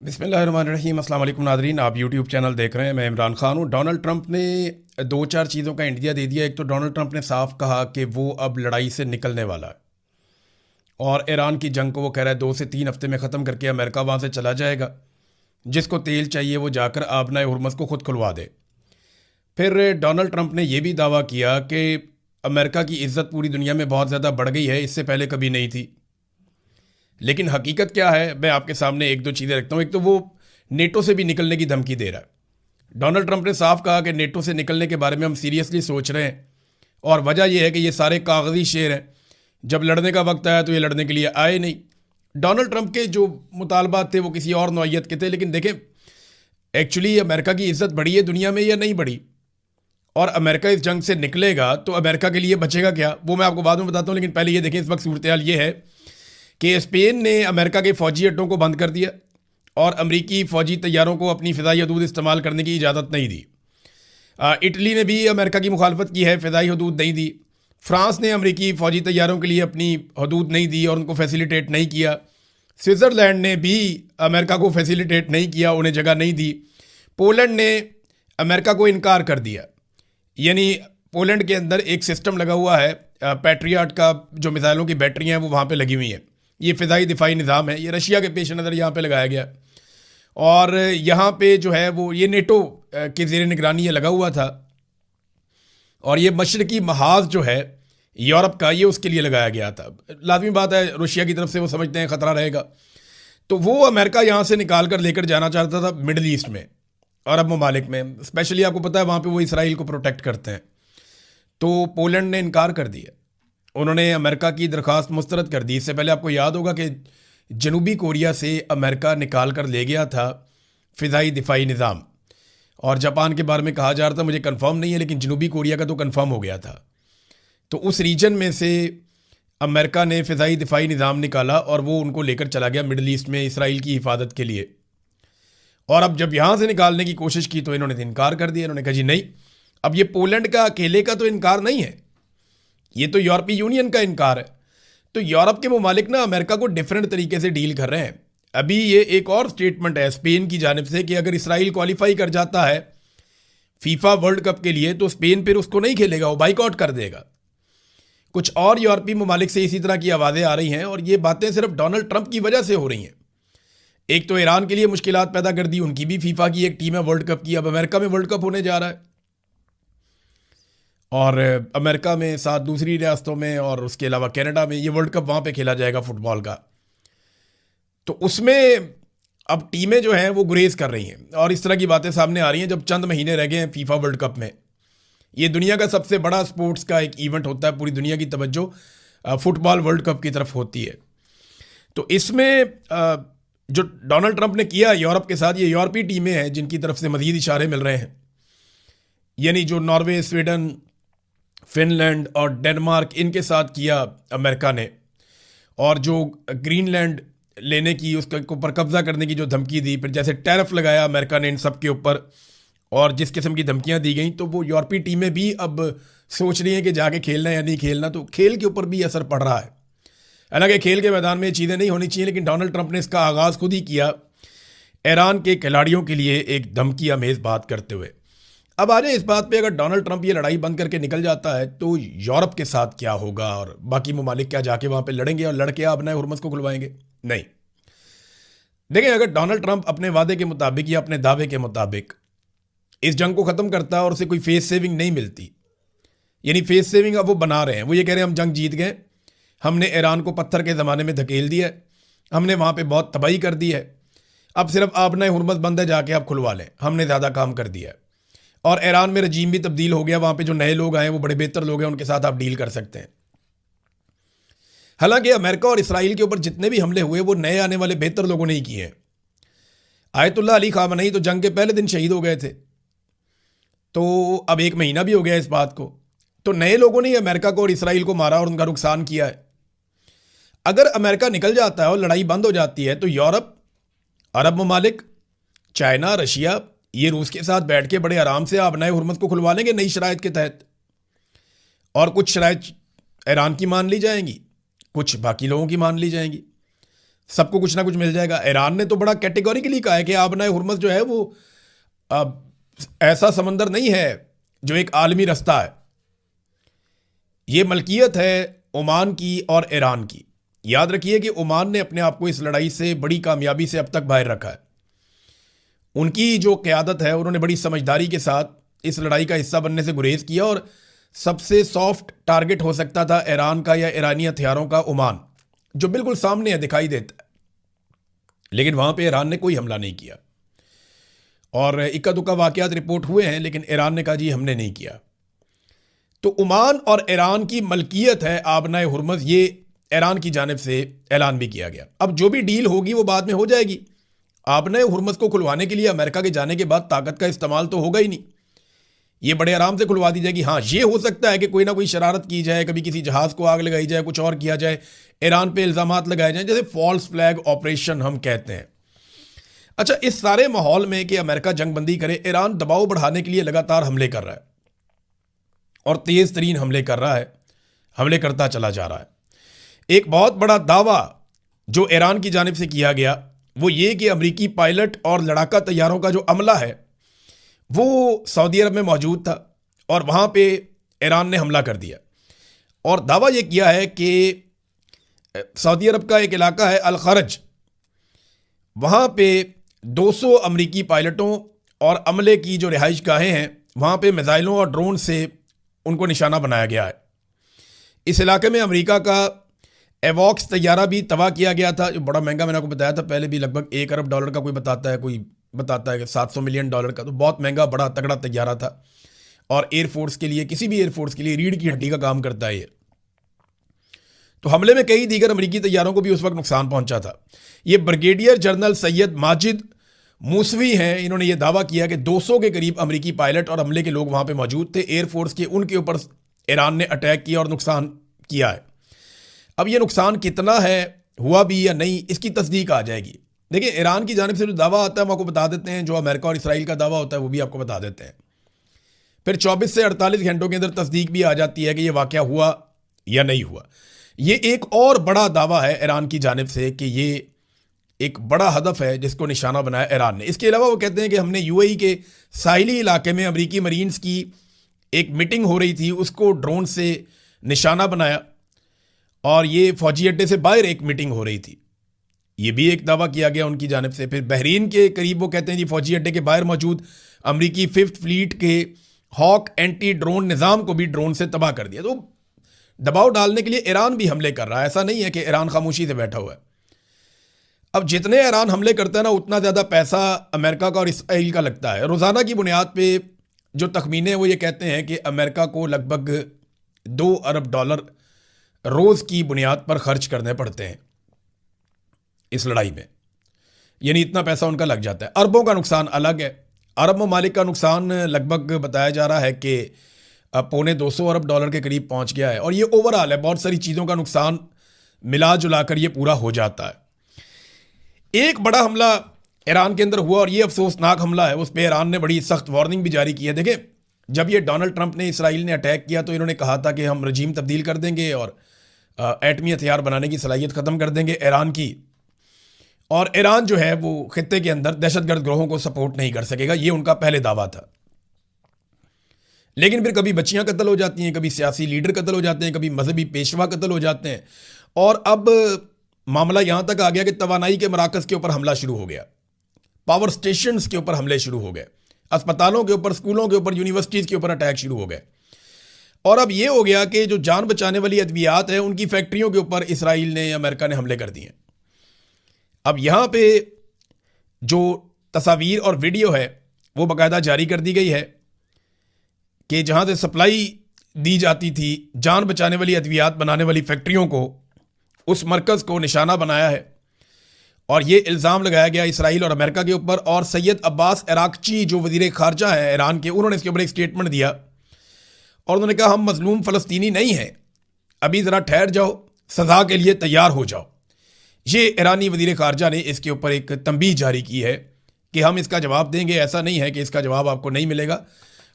बिस्मिल्लाहिर्रहमानिर्रहीम। अस्सलाम वालेकुम नादरीन, आप यूट्यूब चैनल देख रहे हैं। मैं इमरान खान हूँ। डोनाल्ड ट्रंप ने दो चार चीज़ों का इंडिया दे दिया। एक तो डोनाल्ड ट्रंप ने साफ कहा कि वो अब लड़ाई से निकलने वाला है और ईरान की जंग को वो कह रहा है 2 से 3 हफ्ते में ख़त्म करके अमेरिका वहाँ से चला जाएगा। जिसको तेल चाहिए वो जाकर आबनाए हुर्मुज़ को खुद खुलवा दे। फिर डोनाल्ड ट्रंप ने यह भी दावा किया कि अमेरिका की इज़्ज़त पूरी दुनिया में बहुत ज़्यादा बढ़ गई है, इससे पहले कभी नहीं थी। लेकिन हकीकत क्या है, मैं आपके सामने एक दो चीज़ें रखता हूँ। एक तो वो नेटो से भी निकलने की धमकी दे रहा है। डोनाल्ड ट्रंप ने साफ कहा कि नेटो से निकलने के बारे में हम सीरियसली सोच रहे हैं और वजह यह है कि ये सारे कागजी शेर हैं। जब लड़ने का वक्त आया तो ये लड़ने के लिए आए नहीं। डोनाल्ड ट्रंप के जो मुतालबात थे वो किसी और नौइयत के थे। लेकिन देखें, एक्चुअली अमेरिका की इज़्ज़त बढ़ी है दुनिया में या नहीं बढ़ी, और अमेरिका इस जंग से निकलेगा तो अमेरिका के लिए बचेगा क्या, वो मैं आपको बाद में बताता हूँ। लेकिन पहले ये देखें, इस वक्त सूरत हाल ये है कि स्पेन ने अमेरिका के फ़ौजी अड्डों को बंद कर दिया और अमरीकी फ़ौजी तैयारों को अपनी फ़िज़ाई हदूद इस्तेमाल करने की इजाज़त नहीं दी। इटली ने भी अमेरिका की मुखालफत की है, फ़िज़ाई हदूद नहीं दी। फ्रांस ने अमरीकी फ़ौजी तैयारों के लिए अपनी हदूद नहीं दी और उनको फैसिलिटेट नहीं किया। स्विट्ज़रलैंड ने भी अमेरिका को फैसिलिटेट नहीं किया, उन्हें जगह नहीं दी। पोलैंड ने अमेरिका को इनकार कर दिया। यानी पोलैंड के अंदर एक सिस्टम लगा हुआ है, पैट्रियट का, जो मिसाइलों की बैटरियाँ हैं वो वहाँ पे लगी हुई हैं। ये फ़िज़ाई दिफाई निज़ाम है, ये रशिया के पेश नज़र यहाँ पे लगाया गया। और यहाँ पे जो है वो ये नेटो के ज़ेर निगरानी ये लगा हुआ था। और ये मशरकी महाज जो है यूरोप का, ये उसके लिए लगाया गया था। लाजमी बात है, रशिया की तरफ से वो समझते हैं ख़तरा रहेगा, तो वो अमेरिका यहाँ से निकाल कर लेकर जाना चाहता था मिडल ईस्ट में, अरब ममालिक में। स्पेशली आपको पता है वहाँ पे वो इसराइल को प्रोटेक्ट करते हैं। तो पोलैंड ने इनकार कर दिया, उन्होंने अमेरिका की दरख्वास्त मुस्तरद कर दी। इससे पहले आपको याद होगा कि जनूबी कोरिया से अमेरिका निकाल कर ले गया था फ़िज़ाई दिफाई निज़ाम, और जापान के बारे में कहा जा रहा था, मुझे कंफर्म नहीं है, लेकिन जनूबी कोरिया का तो कंफर्म हो गया था। तो उस रीजन में से अमेरिका ने फ़िज़ाई दिफाई निज़ाम निकाला और वो उनको लेकर चला गया मिडल ईस्ट में इसराइल की हिफाजत के लिए। और अब जब यहाँ से निकालने की कोशिश की तो इन्होंने इनकार कर दिया। इन्होंने कहा जी नहीं, अब ये पोलैंड का अकेले का तो इनकार नहीं है, ये तो यूरोपीय यूनियन का इनकार है। तो यूरोप के ममालिक ना अमेरिका को डिफरेंट तरीके से डील कर रहे हैं। अभी ये एक और स्टेटमेंट है स्पेन की जानिब से कि अगर इसराइल क्वालिफाई कर जाता है फीफा वर्ल्ड कप के लिए तो स्पेन फिर उसको नहीं खेलेगा, वो बाइकआउट कर देगा। कुछ और यूरोपीय ममालिक से इसी तरह की आवाज़ें आ रही हैं, और ये बातें सिर्फ डोनाल्ड ट्रंप की वजह से हो रही हैं। एक तो ईरान के लिए मुश्किलात पैदा कर दी, उनकी भी फीफा की एक टीम है वर्ल्ड कप की, अब अमेरिका में वर्ल्ड कप होने जा रहा है, और अमेरिका में साथ दूसरी रियासतों में और उसके अलावा कनाडा में ये वर्ल्ड कप वहाँ पे खेला जाएगा फुटबॉल का। तो उसमें अब टीमें जो हैं वो गुरेज कर रही हैं, और इस तरह की बातें सामने आ रही हैं जब चंद महीने रह गए हैं फीफा वर्ल्ड कप में। ये दुनिया का सबसे बड़ा स्पोर्ट्स का एक इवेंट होता है, पूरी दुनिया की तवज्जो फुटबॉल वर्ल्ड कप की तरफ होती है। तो इसमें जो डोनाल्ड ट्रंप ने किया यूरोप के साथ, ये यूरोपीय टीमें हैं जिनकी तरफ से मज़ीद इशारे मिल रहे हैं। यानी जो नॉर्वे, स्वीडन, फिनलैंड और डेनमार्क, इनके साथ किया अमेरिका ने, और जो ग्रीनलैंड लेने की, उसके ऊपर कब्जा करने की जो धमकी दी, फिर जैसे टैरिफ लगाया अमेरिका ने इन सब के ऊपर, और जिस किस्म की धमकियां दी गई, तो वो यूरोपीय टीमें भी अब सोच रही हैं कि जाके खेलना है या नहीं खेलना। तो खेल के ऊपर भी असर पड़ रहा है। हालांकि खेल के मैदान में ये चीज़ें नहीं होनी चाहिए, लेकिन डोनाल्ड ट्रंप ने इसका आगाज़ खुद ही किया ईरान के खिलाड़ियों के लिए एक धमकी आमेज़ बात करते हुए। अब आ जाए इस बात पे, अगर डोनाल्ड ट्रंप ये लड़ाई बंद करके निकल जाता है तो यूरोप के साथ क्या होगा, और बाकी ममालिक क्या जाके वहाँ पे लड़ेंगे और लड़के अपने हुर्मुज़ को खुलवाएंगे? नहीं। देखिए, अगर डोनाल्ड ट्रंप अपने वादे के मुताबिक या अपने दावे के मुताबिक इस जंग को ख़त्म करता है और उसे कोई फेस सेविंग नहीं मिलती, यानी फेस सेविंग अब वो बना रहे हैं, वो ये कह रहे हैं हम जंग जीत गए, हमने ईरान को पत्थर के ज़माने में धकेल दिया है, हमने वहाँ पर बहुत तबाही कर दी है, अब सिर्फ आपने हुर्मुज़ बंद है, जाके आप खुलवा लें, हमने ज़्यादा काम कर दिया है। और ईरान में रजीम भी तब्दील हो गया, वहाँ पे जो नए लोग आए वो बड़े बेहतर लोग हैं, उनके साथ आप डील कर सकते हैं। हालांकि अमेरिका और इसराइल के ऊपर जितने भी हमले हुए वो नए आने वाले बेहतर लोगों ने ही किए हैं। आयतुल्लाह अली खामनेई तो जंग के पहले दिन शहीद हो गए थे, तो अब 1 महीना भी हो गया इस बात को। तो नए लोगों ने ही अमेरिका को और इसराइल को मारा और उनका नुकसान किया है। अगर अमेरिका निकल जाता है और लड़ाई बंद हो जाती है तो यूरोप, अरब ममालिक, चाइना, रशिया, ये रूस के साथ बैठ के बड़े आराम से अपने हुर्मुज़ को खुलवा लेंगे नई शराइत के तहत, और कुछ शराइत ईरान की मान ली जाएंगी, कुछ बाकी लोगों की मान ली जाएंगी। सबको कुछ ना कुछ मिल जाएगा। ईरान ने तो बड़ा कैटेगोरिकली कहा है कि आबनाए हुर्मुज़ जो है वो ऐसा समंदर नहीं है जो एक आलमी रास्ता है, ये मलकियत है ओमान की और ईरान की। याद रखिए कि ओमान ने अपने आप को इस लड़ाई से बड़ी कामयाबी से अब तक बाहर रखा है। उनकी जो क़यादत है, उन्होंने बड़ी समझदारी के साथ इस लड़ाई का हिस्सा बनने से गुरेज किया और सबसे सॉफ्ट टारगेट हो सकता था ईरान का या ईरानी हथियारों का ओमान, जो बिल्कुल सामने है, दिखाई देता है, लेकिन वहां पे ईरान ने कोई हमला नहीं किया। और इक्का दुक्का वाकयात रिपोर्ट हुए हैं, लेकिन ईरान ने कहा जी हमने नहीं किया। तो ओमान और ईरान की मलकियत है आबनाए हुर्मुज़, ये ईरान की जानिब से ऐलान भी किया गया। अब जो भी डील होगी वो बाद में हो जाएगी। आबनाए हुर्मुज़ को खुलवाने के लिए अमेरिका के जाने के बाद ताकत का इस्तेमाल तो होगा ही नहीं, ये बड़े आराम से खुलवा दी जाएगी। हाँ, ये हो सकता है कि कोई ना कोई शरारत की जाए, कभी किसी जहाज़ को आग लगाई जाए, कुछ और किया जाए, ईरान पे इल्ज़ामात लगाए जाए, जैसे फॉल्स फ्लैग ऑपरेशन हम कहते हैं। अच्छा, इस सारे माहौल में कि अमेरिका जंगबंदी करे, ईरान दबाव बढ़ाने के लिए लगातार हमले कर रहा है और तेज़ तरीन हमले कर रहा है, हमले करता चला जा रहा है। एक बहुत बड़ा दावा जो ईरान की जानिब से किया गया वो ये कि अमरीकी पायलट और लड़ाका तैयारों का जो अमला है वो सऊदी अरब में मौजूद था और वहाँ पे ईरान ने हमला कर दिया। और दावा ये किया है कि सऊदी अरब का एक इलाका है अल खरज, वहाँ पे 200 अमरीकी पायलटों और अमले की जो रिहाइश गाहें हैं वहाँ पे मिसाइलों और ड्रोन से उनको निशाना बनाया गया है। इस इलाके में अमेरिका का एवॉक्स तैयारा भी तबाह किया गया था, जो बड़ा महंगा, मैंने आपको बताया था पहले भी, लगभग $1 अरब का कोई बताता है कि $700 मिलियन का, तो बहुत महंगा बड़ा तगड़ा तैयारा था। और एयरफोर्स के लिए, किसी भी एयरफोर्स के लिए रीढ़ की हड्डी का काम करता है ये। तो हमले में कई दीगर अमरीकी तैयारों को भी उस वक्त नुकसान पहुंचा था। ये ब्रिगेडियर जनरल सैयद माजिद मूसवी हैं, इन्होंने ये दावा किया कि 200 के करीब अमरीकी पायलट और अमले के लोग वहाँ पे मौजूद थे। एयरफोर्स के उनके ऊपर ईरान ने अटैक किया और नुकसान किया है। अब ये नुकसान कितना है, हुआ भी या नहीं, इसकी तस्दीक आ जाएगी। देखिए, ईरान की जानिब से जो दावा आता है हम आपको बता देते हैं, जो अमेरिका और इसराइल का दावा होता है वो भी आपको बता देते हैं। फिर 24 से 48 घंटों के अंदर तस्दीक भी आ जाती है कि ये वाकया हुआ या नहीं हुआ। ये एक और बड़ा दावा है ईरान की जानिब से कि ये एक बड़ा हदफ है जिसको निशाना बनाया ईरान ने। इसके अलावा वो कहते हैं कि हमने यूएई के साहिली इलाके में अमरीकी मरीन्स की एक मीटिंग हो रही थी, उसको ड्रोन से निशाना बनाया, और ये फौजी अड्डे से बाहर एक मीटिंग हो रही थी, ये भी एक दावा किया गया उनकी जानिब से। फिर बहरीन के करीब वो कहते हैं जी फौजी अड्डे के बाहर मौजूद अमरीकी 5th फ्लीट के हॉक एंटी ड्रोन निज़ाम को भी ड्रोन से तबाह कर दिया। तो दबाव डालने के लिए ईरान भी हमले कर रहा है, ऐसा नहीं है कि ईरान खामोशी से बैठा हुआ है। अब जितने ईरान हमले करता है ना, उतना ज़्यादा पैसा अमेरिका का और इसराइल का लगता है। रोज़ाना की बुनियाद पे जो तखमीने वो ये कहते हैं कि अमेरिका को लगभग $2 अरब रोज़ की बुनियाद पर खर्च करने पड़ते हैं इस लड़ाई में, यानी इतना पैसा उनका लग जाता है। अरबों का नुकसान अलग है। अरब ममालिक का नुकसान लगभग बताया जा रहा है कि $250 अरब के करीब पहुंच गया है। और ये ओवरऑल है, बहुत सारी चीज़ों का नुकसान मिला जुला कर ये पूरा हो जाता है। एक बड़ा हमला ईरान के अंदर हुआ और ये अफसोसनाक हमला है, उस पर ईरान ने बड़ी सख्त वार्निंग भी जारी की है। देखें, जब ये डोनाल्ड ट्रंप ने, इसराइल ने अटैक किया तो इन्होंने कहा था कि हम रजीम तब्दील कर देंगे और एटमी हथियार बनाने की सलाहियत ख़त्म कर देंगे ईरान की, और ईरान जो है वो खित्ते के अंदर दहशतगर्द ग्रोहों को सपोर्ट नहीं कर सकेगा, ये उनका पहले दावा था। लेकिन फिर कभी बच्चियां कत्ल हो जाती हैं, कभी सियासी लीडर कत्ल हो जाते हैं, कभी मजहबी पेशवा कत्ल हो जाते हैं, और अब मामला यहां तक आ गया कि तवानाई के मराकज़ के ऊपर हमला शुरू हो गया, पावर स्टेशंस के ऊपर हमले शुरू हो गए, अस्पतालों के ऊपर, स्कूलों के ऊपर, यूनिवर्सिटीज़ के ऊपर अटैक शुरू हो गए। और अब ये हो गया कि जो जान बचाने वाली अद्वियात है उनकी फैक्ट्रियों के ऊपर इसराइल ने, अमेरिका ने हमले कर दिए। अब यहाँ पे जो तस्वीर और वीडियो है वो बाकायदा जारी कर दी गई है कि जहाँ से सप्लाई दी जाती थी जान बचाने वाली अद्वियात बनाने वाली फैक्ट्रियों को, उस मरकज़ को निशाना बनाया है। और ये इल्ज़ाम लगाया गया इसराइल और अमेरिका के ऊपर। और सैयद अब्बास अराक्ची जो वज़ीर ख़ारजा है ईरान के, उन्होंने इसके ऊपर एक स्टेटमेंट दिया और उन्होंने कहा हम मज़लूम फ़लस्तीनी नहीं हैं, अभी ज़रा ठहर जाओ, सज़ा के लिए तैयार हो जाओ। ये ईरानी वज़ीर ख़ारजा ने इसके ऊपर एक तंबीह जारी की है कि हम इसका जवाब देंगे, ऐसा नहीं है कि इसका जवाब आपको नहीं मिलेगा,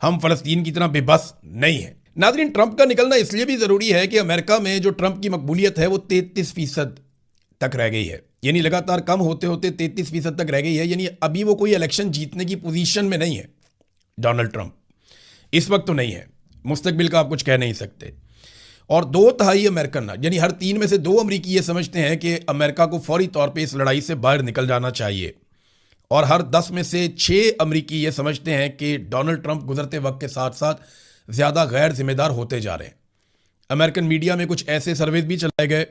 हम फ़लस्तीन की तरह बेबस नहीं हैं। नाज़रीन, ट्रंप का निकलना इसलिए भी ज़रूरी है कि अमेरिका में जो ट्रंप की मकबूलियत है वो 33% तक रह गई है। यानी लगातार कम होते होते 33% तक रह गई है। यानी अभी वो कोई इलेक्शन जीतने की पोजीशन में नहीं है डोनाल्ड ट्रंप, इस वक्त तो नहीं है। मुस्तकबिल का आप कुछ कह नहीं सकते। और 2/3 अमेरिकन, यानी हर 3 में से 2 अमरीकी ये समझते हैं कि अमेरिका को फौरी तौर पे इस लड़ाई से बाहर निकल जाना चाहिए। और हर 10 में से 6 अमरीकी ये समझते हैं कि डोनाल्ड ट्रंप गुजरते वक्त के साथ साथ ज़्यादा गैर जिम्मेदार होते जा रहे हैं। अमेरिकन मीडिया में कुछ ऐसे सर्वेज भी चलाए गए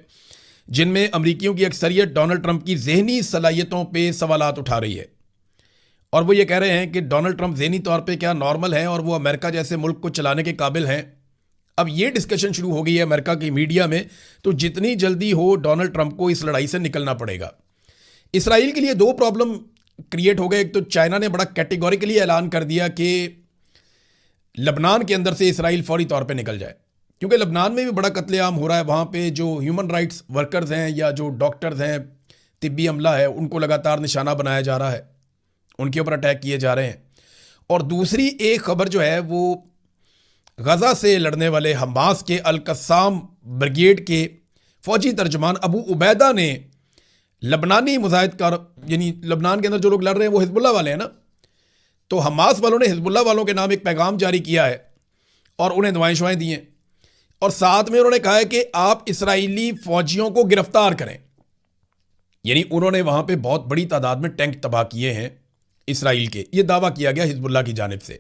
जिनमें अमरीकियों की अक्सरियत डोनाल्ड ट्रंप की ज़हनी सलाहियतों पे सवालात उठा रही है। और वो ये कह रहे हैं कि डोनाल्ड ट्रंप ज़हनी तौर पे क्या नॉर्मल हैं और वो अमेरिका जैसे मुल्क को चलाने के काबिल हैं। अब ये डिस्कशन शुरू हो गई है अमेरिका की मीडिया में। तो जितनी जल्दी हो डोनाल्ड ट्रंप को इस लड़ाई से निकलना पड़ेगा। इसराइल के लिए 2 प्रॉब्लम क्रिएट हो गए। एक तो चाइना ने बड़ा कैटेगोरिकली ऐलान कर दिया कि लबनान के अंदर से इसराइल फौरी तौर पे निकल जाए, क्योंकि लबनान में भी बड़ा कत्लेआम हो रहा है। वहाँ पे जो ह्यूमन राइट्स वर्कर्स हैं या जो डॉक्टर्स हैं, तिब्बी अमला है, उनको लगातार निशाना बनाया जा रहा है, उनके ऊपर अटैक किए जा रहे हैं। और दूसरी एक खबर जो है वो गज़ा से लड़ने वाले हमास के अल कस्साम ब्रिगेड के फौजी तर्जमान अबू उबैदा ने लबनानी मुजाहिदकार, यानी लबनान के अंदर जो लोग लड़ रहे हैं वो हिजबुल्लाह वाले हैं ना, तो हमास वालों ने हिजबुल्लाह वालों के नाम एक पैगाम जारी किया है और उन्हें दुआएं शुआएं दी हैं। और साथ में उन्होंने कहा है कि आप इसराइली फौजियों को गिरफ्तार करें। यानी उन्होंने वहां पे बहुत बड़ी तादाद में टैंक तबाह किए हैं इसराइल के, ये दावा किया गया हिजबुल्लाह की जानिब से।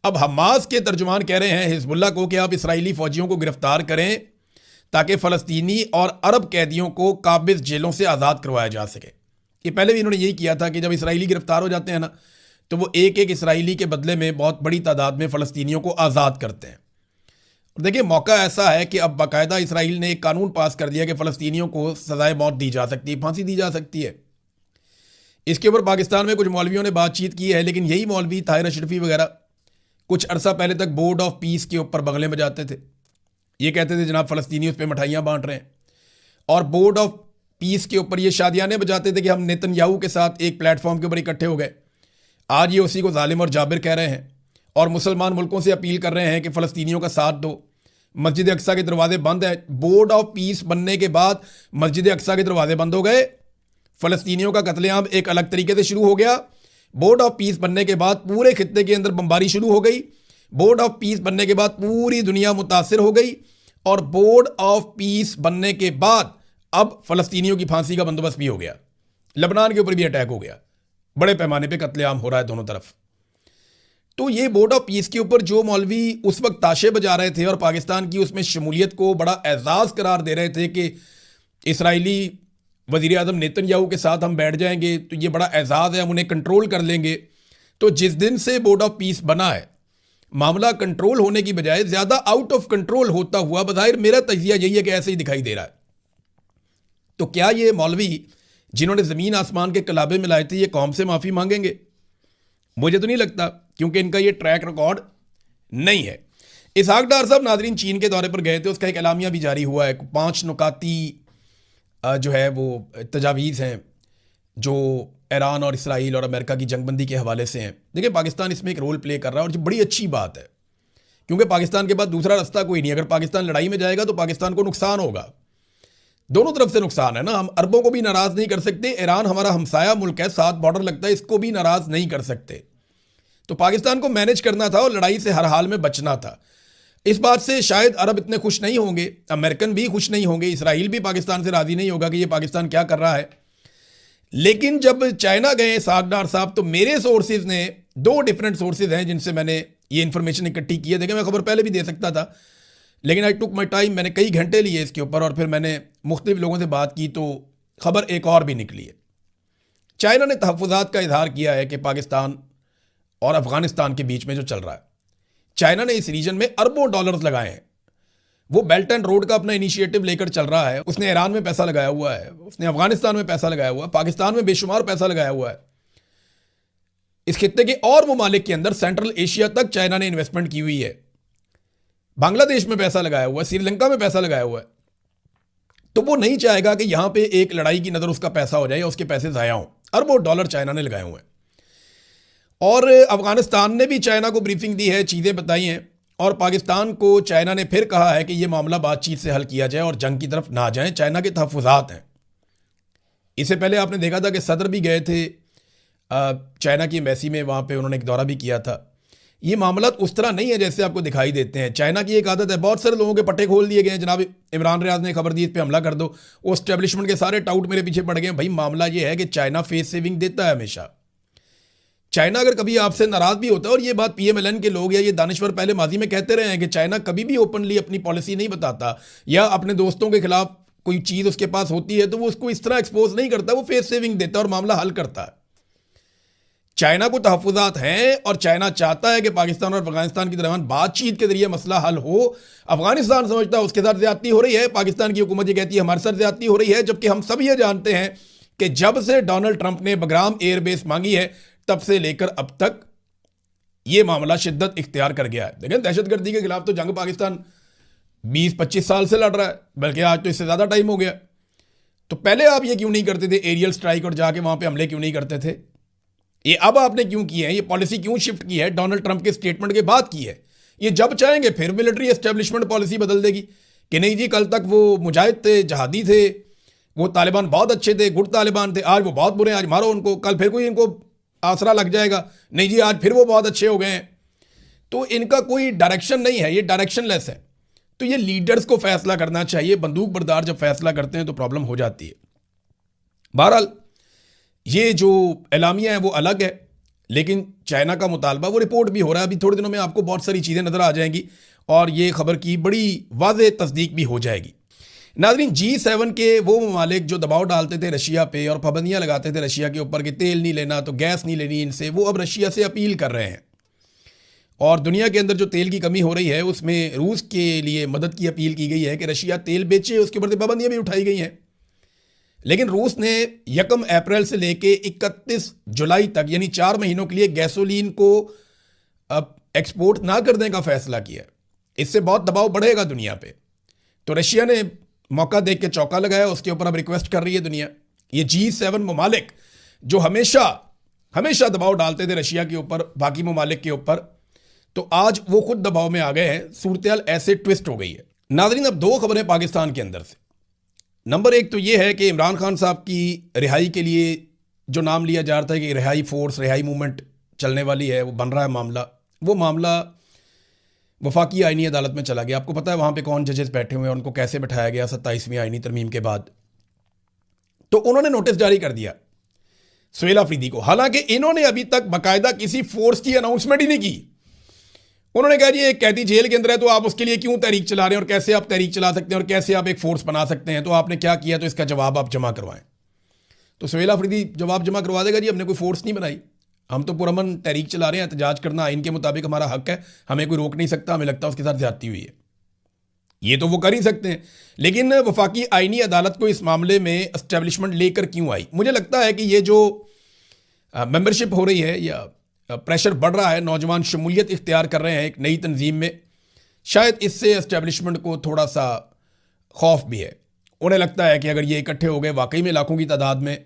अब हमास के तर्जुमान कह रहे हैं हिजबुल्लाह को कि आप इसराइली फौजियों को गिरफ्तार करें ताकि फ़लस्तीनी और अरब कैदियों को काबिज जेलों से आज़ाद करवाया जा सके। ये पहले भी इन्होंने यही किया था कि जब इसराइली गिरफ्तार हो जाते हैं ना, तो वो एक एक इसराइली के बदले में बहुत बड़ी तादाद में फ़लस्तीनियों को आज़ाद करते हैं। और देखिए, मौका ऐसा है कि अब बाकायदा इसराइल ने एक कानून पास कर दिया कि फ़लस्तीनियों को सज़ाए मौत दी जा सकती है, फांसी दी जा सकती है। इसके ऊपर पाकिस्तान में कुछ मौलवियों ने बातचीत की है, लेकिन यही मौलवी ताहिर अशरफी वगैरह कुछ अरसा पहले तक बोर्ड ऑफ पीस के ऊपर बगले में जाते थे। ये कहते थे जनाब फ़लस्तीनी उस पर मिठाइयाँ बांट रहे हैं, और बोर्ड ऑफ पीस के ऊपर ये शादियाने बजाते थे कि हम नेतन्याहू के साथ एक प्लेटफॉर्म के ऊपर इकट्ठे हो गए। आज ये उसी को जालिम और जाबिर कह रहे हैं और मुसलमान मुल्कों से अपील कर रहे हैं कि फ़लस्तीनियों का साथ दो। मस्जिद अक्सा के दरवाजे बंद है। बोर्ड ऑफ पीस बनने के बाद मस्जिद अक्सा के दरवाजे बंद हो गए, फ़लस्तीनियों का कत्लेआम एक अलग तरीके से शुरू हो गया। बोर्ड ऑफ पीस बनने के बाद पूरे खित्ते के अंदर बमबारी शुरू हो गई। बोर्ड ऑफ पीस बनने के बाद पूरी दुनिया मुतासिर हो गई, और बोर्ड ऑफ पीस बनने के बाद अब फ़लस्तीनियों की फांसी का बंदोबस्त भी हो गया। लबनान के ऊपर भी अटैक हो गया, बड़े पैमाने पे कत्लेआम हो रहा है दोनों तरफ। तो ये बोर्ड ऑफ पीस के ऊपर जो मौलवी उस वक्त ताशे बजा रहे थे और पाकिस्तान की उसमें शमूलियत को बड़ा एजाज़ करार दे रहे थे कि इसराइली वज़ीर आज़म नेतन्याहू के साथ हम बैठ जाएंगे तो ये बड़ा एजाज़ है, हम उन्हें कंट्रोल कर लेंगे। तो जिस दिन से बोर्ड ऑफ पीस बना है, मामला कंट्रोल होने की बजाय ज़्यादा आउट ऑफ कंट्रोल होता हुआ बज़ाहिर मेरा तजिया यही है कि ऐसे ही दिखाई दे रहा है। तो क्या ये मौलवी जिन्होंने ज़मीन आसमान के कलाबे मिलाए थे ये कौम से माफ़ी मांगेंगे? मुझे तो नहीं लगता, क्योंकि इनका ये ट्रैक रिकॉर्ड नहीं है। इसहाक डार साहब नाजरीन चीन के दौरे पर गए थे, उसका एक एलामिया भी जारी हुआ है। 5 नुकाती जो है वो तजावीज़ हैं जो ईरान और इसराइल और अमेरिका की जंगबंदी के हवाले से हैं। देखिए, पाकिस्तान इसमें एक रोल प्ले कर रहा है और जो बड़ी अच्छी बात है, क्योंकि पाकिस्तान के बाद दूसरा रास्ता कोई नहीं। अगर पाकिस्तान लड़ाई में जाएगा तो पाकिस्तान को नुकसान होगा, दोनों तरफ से नुकसान है ना। हम अरबों को भी नाराज़ नहीं कर सकते, ईरान हमारा हमसाया मुल्क है, साथ बॉर्डर लगता है, इसको भी नाराज़ नहीं कर सकते। तो पाकिस्तान को मैनेज करना था और लड़ाई से हर हाल में बचना था। इस बात से शायद अरब इतने खुश नहीं होंगे, अमेरिकन भी खुश नहीं होंगे, इसराइल भी पाकिस्तान से राज़ी नहीं होगा कि ये पाकिस्तान क्या कर रहा है। लेकिन जब चाइना गए इसहाक डार साहब, तो मेरे सोर्सेज ने 2 डिफरेंट सोर्सेज हैं जिनसे मैंने ये इन्फॉर्मेशन इकट्ठी की है। देखिए, मैं खबर पहले भी दे सकता था, लेकिन आई टुक माई टाइम, मैंने कई घंटे लिए इसके ऊपर और फिर मैंने मुख्तलिफ लोगों से बात की तो खबर एक और भी निकली है। चाइना ने तहफ़्फ़ुज़ात का इजहार किया है कि पाकिस्तान और अफ़गानिस्तान के बीच में जो चल रहा है, चाइना ने इस रीजन में अरबों डॉलर्स लगाए हैं। वो बेल्ट एंड रोड का अपना इनिशिएटिव लेकर चल रहा है। उसने ईरान में पैसा लगाया हुआ है, उसने अफगानिस्तान में पैसा लगाया हुआ है, पाकिस्तान में बेशुमार पैसा लगाया हुआ है। इस खित्ते के और ममालिक के अंदर सेंट्रल एशिया तक चाइना ने इन्वेस्टमेंट की हुई है। बांग्लादेश में पैसा लगाया हुआ है, श्रीलंका में पैसा लगाया हुआ है। तो वो नहीं चाहेगा कि यहां पे एक लड़ाई की नज़र उसका पैसा हो जाए या उसके पैसे ज़ाया हों। अरबों डॉलर चाइना ने लगाए हुए हैं। और अफगानिस्तान ने भी चाइना को ब्रीफिंग दी है, चीज़ें बताई हैं, और पाकिस्तान को चाइना ने फिर कहा है कि यह मामला बातचीत से हल किया जाए और जंग की तरफ ना जाए। चाइना के तहफ़्फ़ुज़ात हैं। इससे पहले आपने देखा था कि सदर भी गए थे चाइना की एम्बेसी में, वहाँ पे उन्होंने एक दौरा भी किया था। ये मामला उस तरह नहीं है जैसे आपको दिखाई देते हैं। चाइना की एक आदत है, बहुत सारे लोगों के पट्टे खोल दिए गए हैं। जनाब इमरान रियाज ने खबर दी इस पर हमला कर दो, वो स्टैब्लिशमेंट के सारे टाउट मेरे पीछे पड़ गए। भाई मामला ये है कि चाइना फेस सेविंग देता है हमेशा। चाइना अगर कभी आपसे नाराज भी होता है, और ये बात पीएमएलएन के लोग या ये दानिश्वर पहले माजी में कहते रहे हैं कि चाइना कभी भी ओपनली अपनी पॉलिसी नहीं बताता, या अपने दोस्तों के खिलाफ कोई चीज़ उसके पास होती है तो वो उसको इस तरह एक्सपोज नहीं करता, वो फेस सेविंग देता है और मामला हल करता है। चाइना को तहफ़्फ़ुज़ात हैं और चाइना चाहता है कि पाकिस्तान और अफगानिस्तान के दरमियान बातचीत के जरिए मसला हल हो। अफगानिस्तान समझता है उसके साथ ज़्यादती हो रही है, पाकिस्तान की हुकूमत ये कहती है हमारे साथ ज़्यादती हो रही है, जबकि हम सब ये जानते हैं कि जब से डोनाल्ड ट्रंप ने बगराम एयरबेस मांगी है तब से लेकर अब तक ये मामला शिद्दत इख्तियार कर गया है। लेकिन दहशतगर्दी के खिलाफ तो जंग पाकिस्तान 20-25 साल से लड़ रहा है, बल्कि आज तो इससे ज़्यादा टाइम हो गया। तो पहले आप ये क्यों नहीं करते थे, एरियल स्ट्राइक और जाके वहाँ पे हमले क्यों नहीं करते थे? ये अब आपने क्यों किए हैं? ये पॉलिसी क्यों शिफ्ट की है? डोनाल्ड ट्रंप के स्टेटमेंट के बाद की है। ये जब चाहेंगे फिर मिलिट्री एस्टेब्लिशमेंट पॉलिसी बदल देगी कि नहीं जी, कल तक वो मुजाहिद थे, जहादी थे, वो तालिबान बहुत अच्छे थे, गुड तालिबान थे, आज वो बहुत बुरे हैं, आज मारो उनको। कल फिर कोई इनको आसरा लग जाएगा, नहीं जी आज फिर वो बहुत अच्छे हो गए हैं। तो इनका कोई डायरेक्शन नहीं है, ये डायरेक्शनलेस है। तो ये लीडर्स को फैसला करना चाहिए। बंदूक बरदार जब फैसला करते हैं तो प्रॉब्लम हो जाती है। बहरहाल ये जो एलामिया है वो अलग है, लेकिन चाइना का मुतालबा वो रिपोर्ट भी हो रहा है। अभी थोड़े दिनों में आपको बहुत सारी चीज़ें नज़र आ जाएंगी और ये खबर की बड़ी वाज़ेह तस्दीक भी हो जाएगी। नाज़रीन, G7 के वो ममालिक जो दबाव डालते थे रशिया पे और पाबंदियाँ लगाते थे रशिया के ऊपर कि तेल नहीं लेना तो गैस नहीं लेनी इनसे, वो अब रशिया से अपील कर रहे हैं। और दुनिया के अंदर जो तेल की कमी हो रही है उसमें रूस के लिए मदद की अपील की गई है कि रशिया तेल बेचे, उसके ऊपर पाबंदियाँ भी उठाई गई हैं। लेकिन रूस ने 1 अप्रैल से लेके 31 जुलाई तक यानी 4 महीनों के लिए गैसोलीन को एक्सपोर्ट ना करने का फैसला किया। इससे बहुत दबाव बढ़ेगा दुनिया पे। तो रशिया ने मौका देख के चौका लगाया, उसके ऊपर अब रिक्वेस्ट कर रही है दुनिया। ये G7 ममालिक जो हमेशा हमेशा दबाव डालते थे रशिया के ऊपर, बाकी ममालिक के ऊपर, तो आज वो खुद दबाव में आ गए हैं। सूरत ऐसे ट्विस्ट हो गई है। नाज़रीन, अब 2 खबरें पाकिस्तान के अंदर से। नंबर 1 तो ये है कि इमरान खान साहब की रिहाई के लिए जो नाम लिया जा रहा था कि रिहाई फोर्स, रिहाई मूवमेंट चलने वाली है, वो बन रहा है मामला। वो मामला वफाकी आईनी अदालत में चला गया। आपको पता है वहाँ पे कौन जजेस बैठे हुए हैं, उनको कैसे बैठाया गया 27वीं आईनी तरमीम के बाद। तो उन्होंने नोटिस जारी कर दिया सुहेल अफरीदी को। हालांकि इन्होंने अभी तक बाकायदा किसी फोर्स की अनाउंसमेंट ही नहीं की। उन्होंने कहा जी एक कैदी जेल के अंदर है तो आप उसके लिए क्यों तहरीक चला रहे हैं, और कैसे आप तहरीक चला सकते हैं, और कैसे आप एक फोर्स बना सकते हैं, तो आपने क्या किया, तो इसका जवाब आप जमा करवाएं। तो सुहेल अफरीदी जवाब जमा करवा देगा जी हमने कोई फोर्स नहीं बनाई, हम तो पुरअमन तहरीक चला रहे हैं, एहतजाज करना आइन के मुताबिक हमारा हक है, हमें कोई रोक नहीं सकता, हमें लगता है उसके साथ ज्यादती हुई है। ये तो वो कर ही सकते हैं, लेकिन वफाकी आईनी अदालत को इस मामले में एस्टेब्लिशमेंट लेकर क्यों आई? मुझे लगता है कि ये जो मेंबरशिप हो रही है या प्रेशर बढ़ रहा है, नौजवान शमूलियत इख्तियार कर रहे हैं एक नई तंजीम में, शायद इससे एस्टेब्लिशमेंट को थोड़ा सा खौफ भी है। उन्हें लगता है कि अगर ये इकट्ठे हो गए वाकई में लाखों की तादाद में,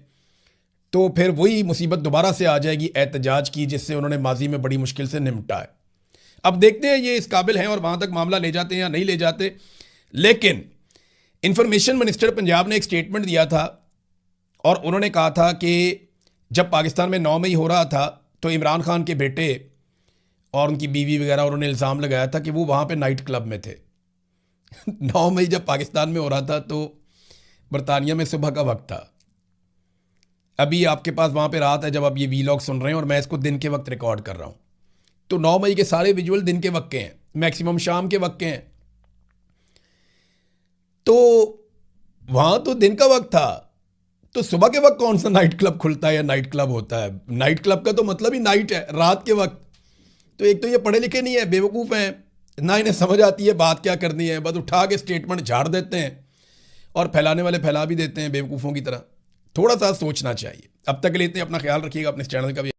तो फिर वही मुसीबत दोबारा से आ जाएगी एहतजाज की, जिससे उन्होंने माजी में बड़ी मुश्किल से निपटा है। अब देखते हैं ये इस काबिल हैं और वहाँ तक मामला ले जाते हैं या नहीं ले जाते। लेकिन इंफॉर्मेशन मिनिस्टर पंजाब ने एक स्टेटमेंट दिया था और उन्होंने कहा था कि जब पाकिस्तान में 9 मई हो रहा था तो इमरान खान के बेटे और उनकी बीवी वगैरह, उन्होंने इल्ज़ाम लगाया था कि वो वहाँ पे नाइट क्लब में थे। 9 मई जब पाकिस्तान में हो रहा था तो बरतानिया में सुबह का वक्त था। अभी आपके पास वहाँ पे रात है जब आप ये वीलॉग सुन रहे हैं और मैं इसको दिन के वक्त रिकॉर्ड कर रहा हूँ। तो 9 मई के सारे विजुअल दिन के वक्त के हैं, मैक्सिमम शाम के वक्त के हैं। तो वहाँ तो दिन का वक्त था, तो सुबह के वक्त कौन सा नाइट क्लब खुलता है या नाइट क्लब होता है? नाइट क्लब का तो मतलब ही नाइट है, रात के वक्त। तो एक तो ये पढ़े लिखे नहीं है, बेवकूफ़ हैं, ना इन्हें समझ आती है बात क्या करनी है, बस उठा के स्टेटमेंट झाड़ देते हैं और फैलाने वाले फैला भी देते हैं बेवकूफ़ों की तरह। थोड़ा सा सोचना चाहिए। अब तक के लिए इतने, अपना ख्याल रखिएगा, अपने इस चैनल का भी